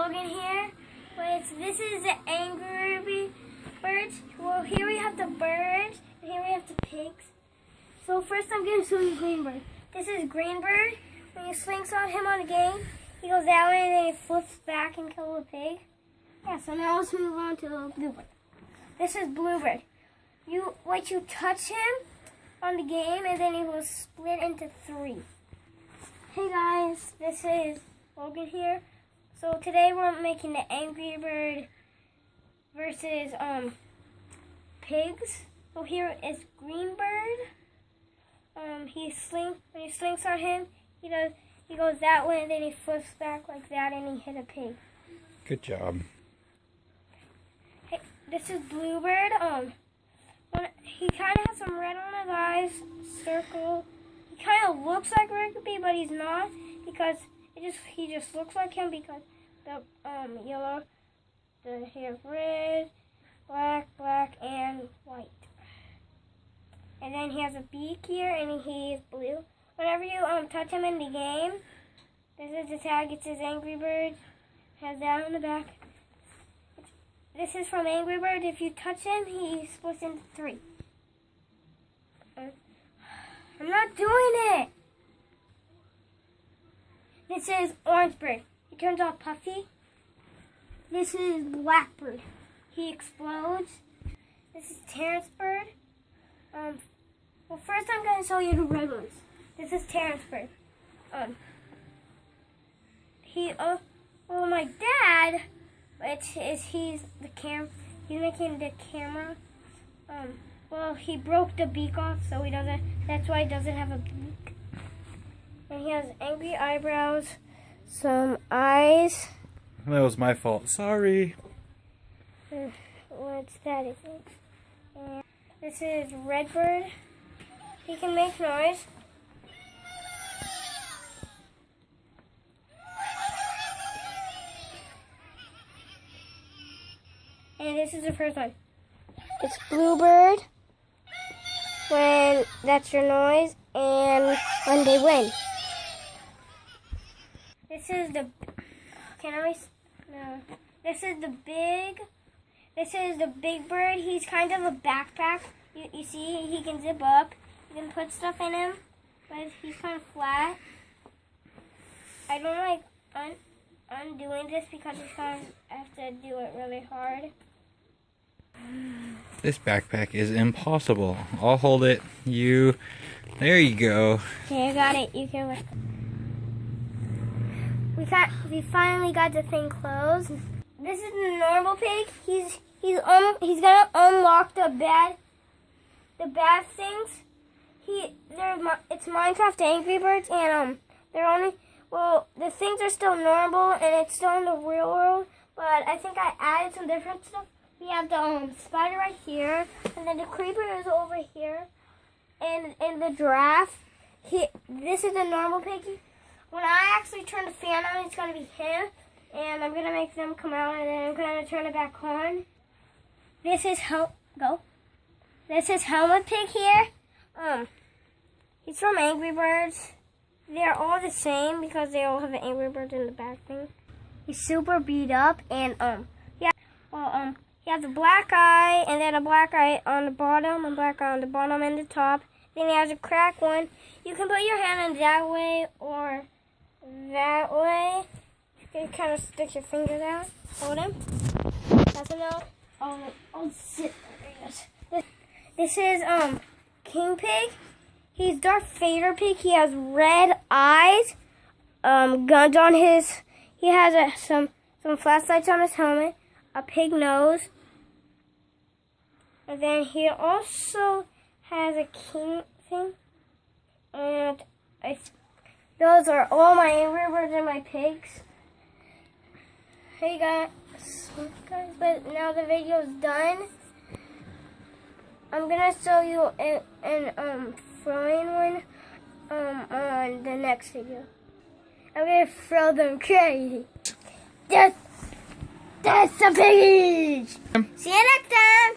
Logan here. This is the angry birds. Well, here we have the birds, and here we have the pigs. So first I'm going to show you Green Bird. This is Green Bird. When you slingshot him on the game, he goes that way and then he flips back and kills a pig. Yeah, so now let's move on to Bluebird. This is Bluebird. You touch him on the game and then he will split into 3. Hey guys, this is Logan here. So today we're making the Angry Bird versus pigs. So here is Green Bird. When you slingshot him, he goes that way and then he flips back like that and he hit a pig. Good job. Hey, this is Bluebird. He kind of has some red on his eyes, circle. He kind of looks like Rickety, but he's not because he just looks like him because the yellow, the hair red, black, and white. And then he has a beak here, and he is blue. Whenever you touch him in the game, this is the tag. It says Angry Bird. Has that on the back. This is from Angry Bird. If you touch him, he splits into 3. I'm not doing it. This is Orange Bird. He turns all puffy. This is Blackbird. He explodes. This is Terrence Bird. Well, first I'm going to show you the red ones. This is Terrence Bird. My dad, he's making the camera. Well, he broke the beak off, so that's why he doesn't have a beak. And he has angry eyebrows, some eyes. That was my fault. Sorry. What's that, is it? And this is Redbird. He can make noise. And this is the first one. It's Bluebird. When that's your noise, and when they win. This is the. No. This is the big bird. He's kind of a backpack. You see, he can zip up. You can put stuff in him, but he's kind of flat. I don't like undoing this because I have to do it really hard. This backpack is impossible. I'll hold it. There you go. Okay, I got it. You can look. We finally got the thing closed. This is the normal pig. He's gonna unlock the bad things. It's Minecraft Angry Birds, and the things are still normal and it's still in the real world. But I think I added some different stuff. We have the spider right here, and then the creeper is over here, and the giraffe. This is the normal piggy. When I actually turn the fan on, it's gonna be him, and I'm gonna make them come out, and then I'm gonna turn it back on. This is Helmet Pig here. He's from Angry Birds. They're all the same because they all have the Angry Birds in the back thing. He's super beat up, and he has a black eye, and then a black eye on the bottom, and black eye on the bottom and the top. Then he has a cracked one. You can put your hand in that way or that way. You can kind of stick your fingers out. Hold him. That's enough. I'll sit there. This is King Pig. He's Darth Vader Pig. He has red eyes. Guns on his. He has some flashlights on his helmet. A pig nose, and then he also has a king thing, and those are all my Angry Birds and my pigs. Hey guys, but now the video's done. I'm gonna show you an throwing one on the next video. I'm gonna throw them crazy. That's a pig! See you next time!